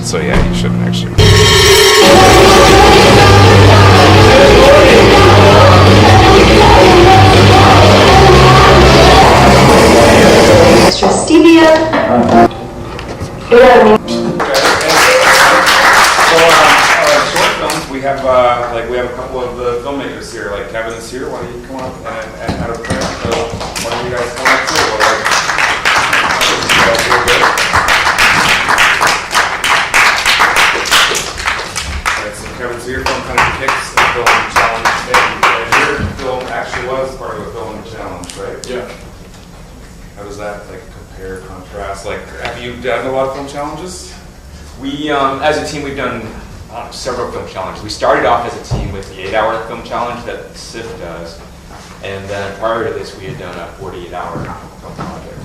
So yeah, you shouldn't actually. Extra stevia. Short films. We have we have a couple of the filmmakers here. Like Kevin is here. Why don't you come up and out of print? So why don't you guys come up too? Alright, so Kevin's here. Film kind of depicts the film challenge, and your film actually was part of a film challenge, right? Yeah. How does that like compare, contrast? Like, have you done a lot of film challenges? We, as a team, we've done several film challenges. We started off as a team with the 8-hour film challenge that SIF does, and then prior to this, we had done a 48-hour film project.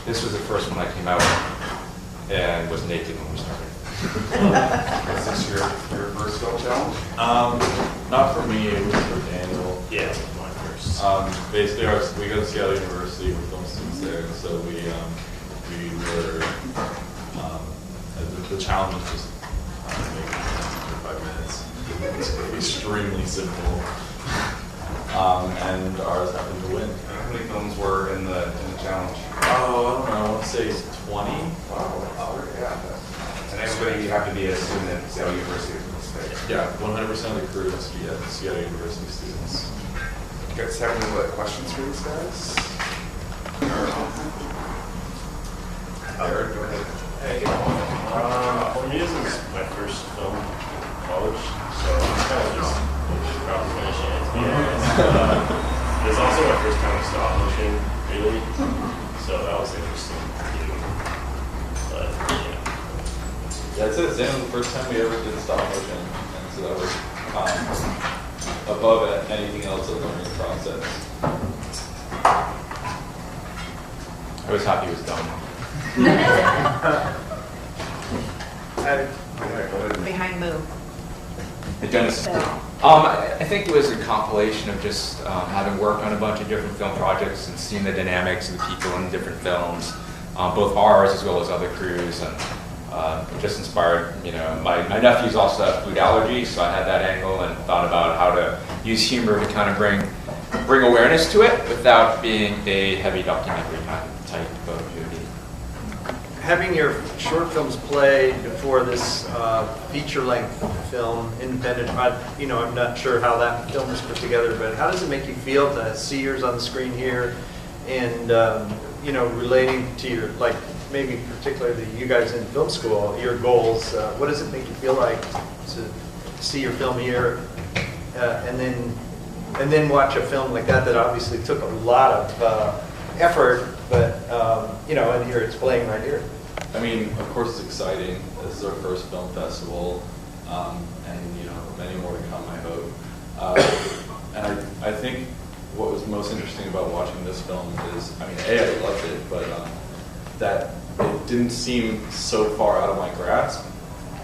This was the first one I came out with, and was naked when we started. Is this your first film challenge? Not for me, it was for Daniel. Yeah, my first. Basically, we go to Seattle University, we're film students there, and so we were, the challenge was just making 5 minutes. It's extremely simple. And ours happened to win. How many films were in the challenge? Oh, I don't know, I want to say 20. Wow, yeah. And everybody, you have to be a student at Seattle University for this thing. Yeah, 100% of the crew is Seattle University students. You guys have any questions for these guys? Eric, go ahead. Hey, for me, this is my first film in college, so I'm kind of just about finishing it, to be honest. It's also my first time with stop motion, really, so that was interesting too. But Yeah, I'd say the same was the first time we ever did stop motion, and so that was above anything else in the learning process. I was happy it was done. Behind Moo. The Genesis. I think it was a compilation of just having worked on a bunch of different film projects and seeing the dynamics of the people in different films, both ours as well as other crews, and just inspired. You know, my nephews also have food allergies, so I had that angle and thought about how to use humor to kind of bring awareness to it without being a heavy documentary kind of type of movie. Having your short films play before this feature-length film, independent, I'm not sure how that film was put together, but how does it make you feel to see yours on the screen here, and relating to your, like maybe particularly you guys in film school, your goals? What does it make you feel like to see your film here, and then watch a film like that obviously took a lot of effort, but and here it's playing right here. I mean, of course it's exciting. This is our first film festival, and many more to come, I hope. And I think what was most interesting about watching this film is, I loved it, but that it didn't seem so far out of my grasp.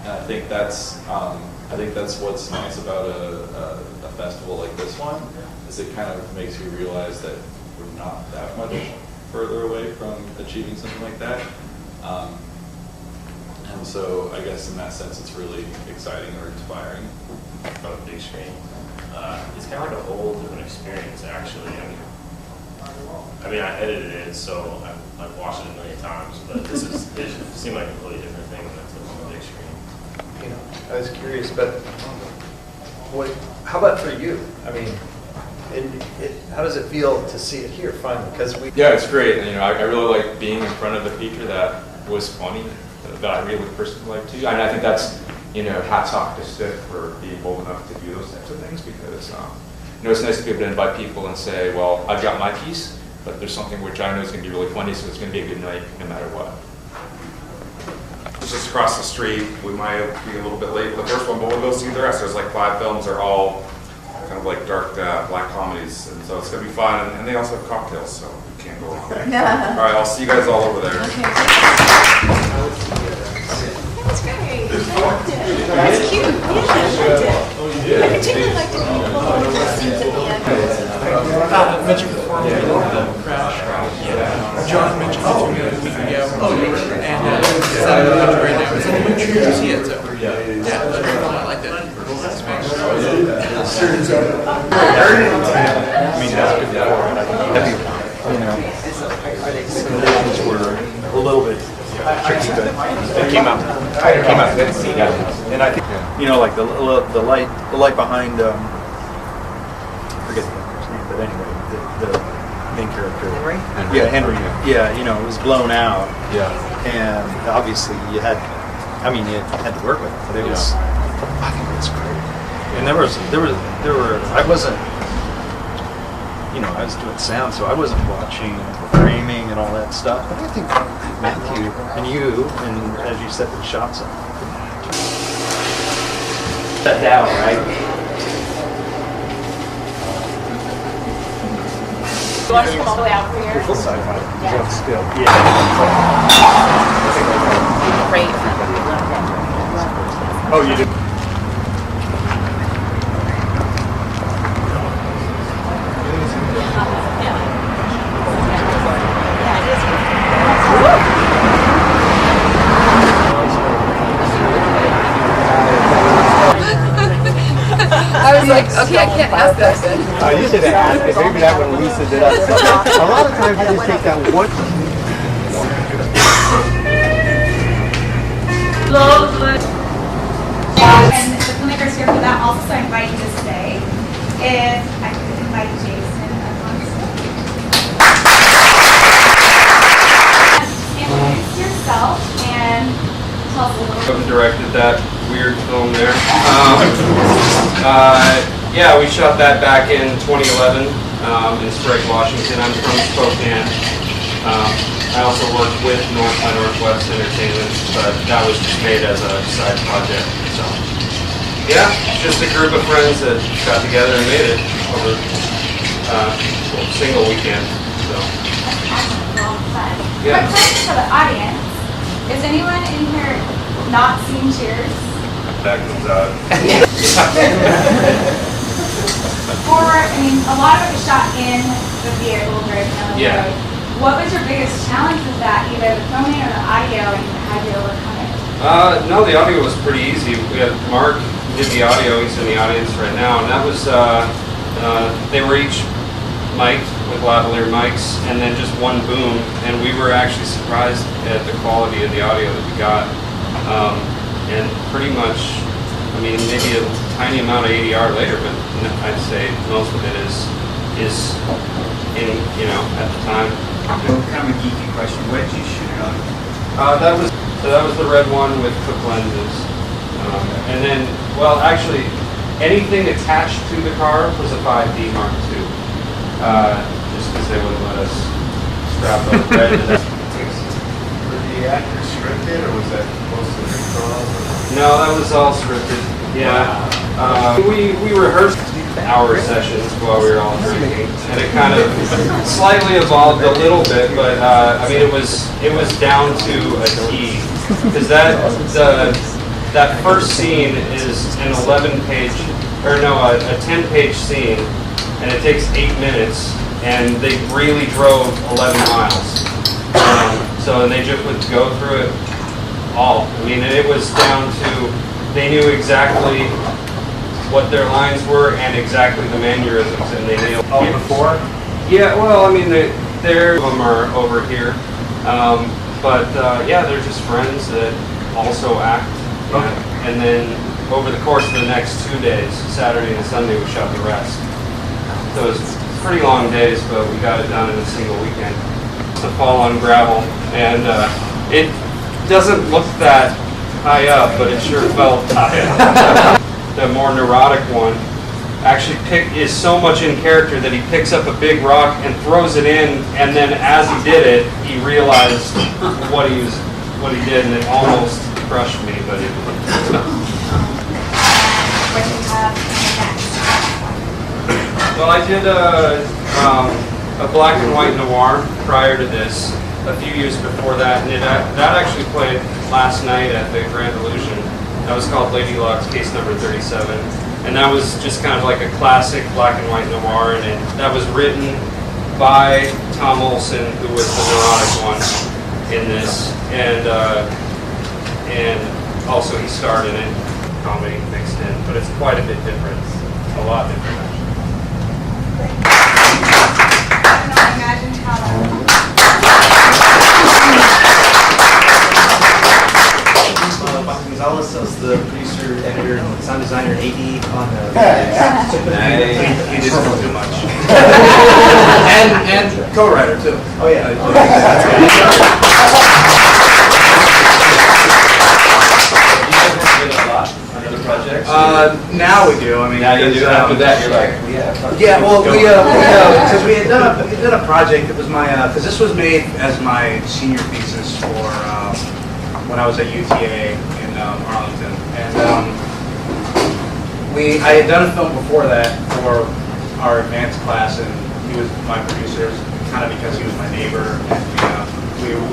And I think that's what's nice about a festival like this one, is it kind of makes you realize that we're not that much further away from achieving something like that. And so I guess in that sense it's really exciting or inspiring. on a big screen, it's kind of like a whole different experience, actually. I mean, I edited it, so I've watched it a million times, but it seemed like a completely different thing when it's on the big screen. I was curious, but how about for you? I mean, how does it feel to see it here finally? Yeah, it's great. And, I really like being in front of a feature that was funny, that I really personally like too. And I think that's, hats off to Stiff for being bold enough to do those types of things, because it's nice to be able to invite people and say, well, I've got my piece, but there's something which I know is going to be really funny, so it's going to be a good night no matter what. Just across the street, we might be a little bit late for the first one, but we'll go see the rest. There's like 5 films, they're all kind of like dark black comedies, and so it's going to be fun. And they also have cocktails, so you can't go wrong. All right, I'll see you guys all over there. That's great. I loved it. That's cute. Yeah, I loved it. I particularly liked it when you pulled all the scenes at the end. Mentioned before we Crash. John mentioned it to me a week ago. And it's right now. Is that a see it, so. Yeah, I liked it. I mean, that's good. You know, conditions were a little bit tricky, but it came out. Yeah. And I think, you know, like the light behind, forget the actor's name, but anyway, the main character. Henry? Yeah, Henry. Yeah, you know, it was blown out. Yeah. And obviously you had to work with it, but it was, I think it was great. And there were, I wasn't, you know, I was doing sound, so I wasn't watching the framing and all that stuff. But I think Matthew and you, and as you set the shots up. Shut down, right? You want us to come all the way out for here? Yeah. Still. Yeah. Great. Oh, you did. I was like, okay, I can't ask that then. You should have asked it. Maybe that when Lisa did that. A lot of times you just take that one. And the filmmakers here for that also, so I invite you to stay. If I could invite Jason on stage. Introduce yourself and tell us a little bit. Directed that weird film there. Yeah, we shot that back in 2011 in Sprague, Washington. I'm from Spokane. I also worked with North by Northwest Entertainment, but that was just made as a side project. So, yeah, just a group of friends that got together and made it over a single weekend. So, Yeah. Quick question for the audience: is anyone in here not seen Cheers? That comes out. I mean, a lot of it was shot in the vehicle, right? Yeah. What was your biggest challenge with that, either the filming or the audio, and how did you overcome it? No, the audio was pretty easy. We had Mark did the audio. He's in the audience right now, and that was they were each mic'd with lavalier mics, and then just one boom. And we were actually surprised at the quality of the audio that we got. And pretty much, I mean, maybe a tiny amount of ADR later, but I'd say most of it is in, you know, at the time. Kind of a geeky question. What did you shoot it on? That was the red one with Cook lenses, and then, well, actually, anything attached to the car was a 5D Mark II, just because they wouldn't let us strap up red to that. Were the actors scripted, or was that mostly improv? No, that was all scripted. Yeah, we rehearsed hour sessions while we were all drinking, and it kind of slightly evolved a little bit, but I mean it was down to a T, because that first scene is an 11-page, or no, a 10-page scene, and it takes 8 minutes, and they really drove 11 miles. So they just would go through it all. I mean, it was down to, they knew exactly what their lines were and exactly the mannerisms, and they nailed Oh, before? Yeah, well, I mean, they're of them are over here, but yeah, they're just friends that also act. Okay. And then over the course of the next 2 days, Saturday and Sunday, we shot the rest. So it was pretty long days, but we got it done in a single weekend. To fall on gravel, and it doesn't look that high up, but it sure felt high up. The more neurotic one actually is so much in character that he picks up a big rock and throws it in, and then as he did it, he realized what he did, and it almost crushed me, but it. What do you have next? Well, I did a black and white noir prior to this, a few years before that, and that actually played last night at the Grand Illusion. That was called Lady Luck's Case Number 37, and that was just kind of like a classic black and white noir, and that was written by Tom Olson, who was the neurotic one in this, and also he starred in it, comedy mixed in, but it's quite a bit different, a lot different actually. Gonzalez, the producer, editor, and sound designer, AD on the. He didn't do much. and co-writer too. Oh yeah. Now we do. I mean, Now you do. After that, you're like, yeah. Yeah, well, because we had done a project that was my, because this was made as my senior thesis for when I was at UTA in Arlington, and I had done a film before that for our advanced class, and he was my producer, kind of because he was my neighbor, and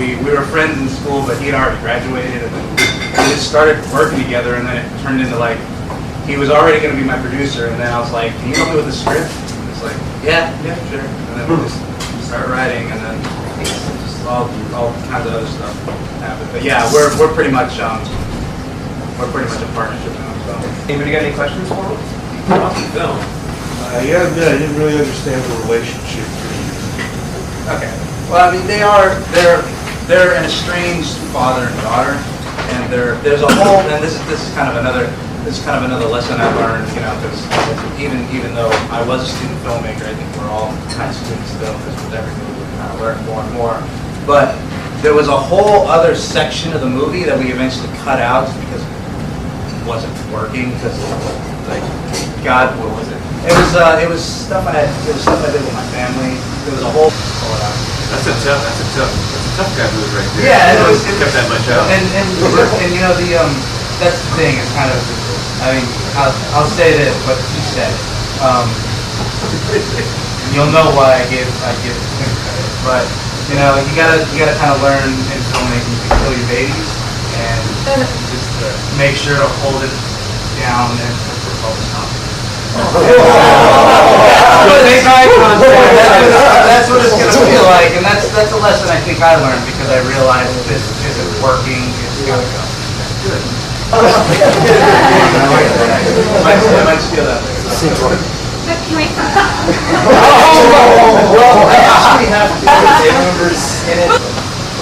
we were friends in school, but he had already graduated, and then we just started working together, and then it turned into like. He was already going to be my producer, and then I was like, "Can you help me with the script?" And it's like, "Yeah, sure." And then we just start writing, and then just all kinds of other stuff happened. But yeah, we're pretty much a partnership now. So. Anybody got any questions for him? About the film? Yeah, I didn't really understand the relationship. Okay. Well, I mean, they're an estranged father and daughter, and there's a whole, and this is kind of another. It's kind of another lesson I learned, because even though I was a student filmmaker, I think we're all kind of students still, because with everything we kind of learn more and more. But there was a whole other section of the movie that we eventually cut out because it wasn't working. Because like, God, what was it? It was stuff I did with my family. There was a whole. That's a tough guy move right there. Yeah, it kept that much out. And that's the thing. It's kind of. I mean, I'll say this, but he said it. You'll know why I give him credit. But you gotta kind of learn in filmmaking to kill your babies and just make sure to hold it down and focus on it. Make eye contact. That's what it's gonna feel like, and that's a lesson I think I learned because I realized this isn't working. It's gonna go. Good. I might steal that. Well, I actually have family members in it,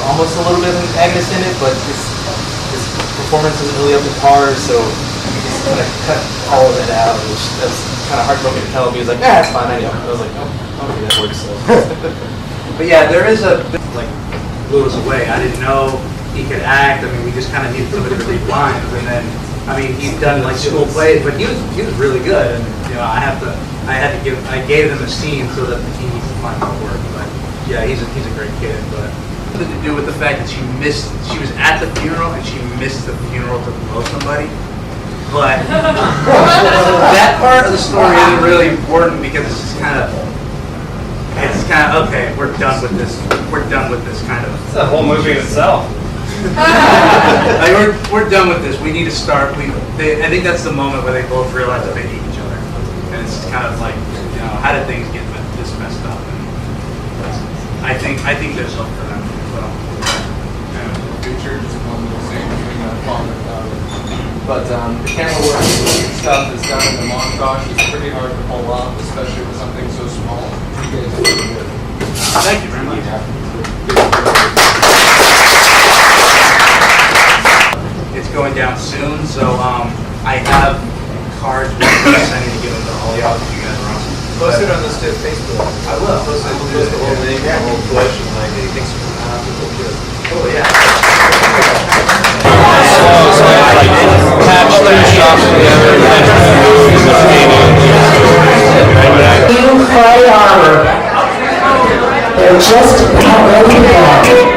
almost a little bit of an antagonist in it, but his performance isn't really up to par, so we just kind of cut all of it out, which that's kind of heartbroken to tell him. He was like, it's fine, I know. I was like, oh, okay, that works. So. But yeah, there is a, like, blew us away. I didn't know he could act. I mean, we just kind of needed somebody to read lines, and then, I mean, he's done like school plays, but he was really good, and I gave him a scene so that he needs to find more work. But yeah, he's a great kid. But something to do with the fact that she was at the funeral and she missed the funeral to blow somebody. But that part of the story isn't really important because it's kind of okay. We're done with this. We're done with this kind of. It's a whole movie in itself. Like we're done with this. We need to start. I think that's the moment where they both realize that they need each other, and it's kind of like, how did things get this messed up? And I think there's hope for them. So. And in the future, just one little thing between that father and daughter. But the camera work stuff that's done in the montage is pretty hard to pull off, especially with something so small. You guys are really good. Thank you very much. It's going down soon, so I have cards I need to give them to all y'all. You guys are awesome. Post it on the Facebook. I will. Post the whole name, the whole collection, like anything from people good. Oh yeah. Patch those shots together. New play armor. They're just about ready to go.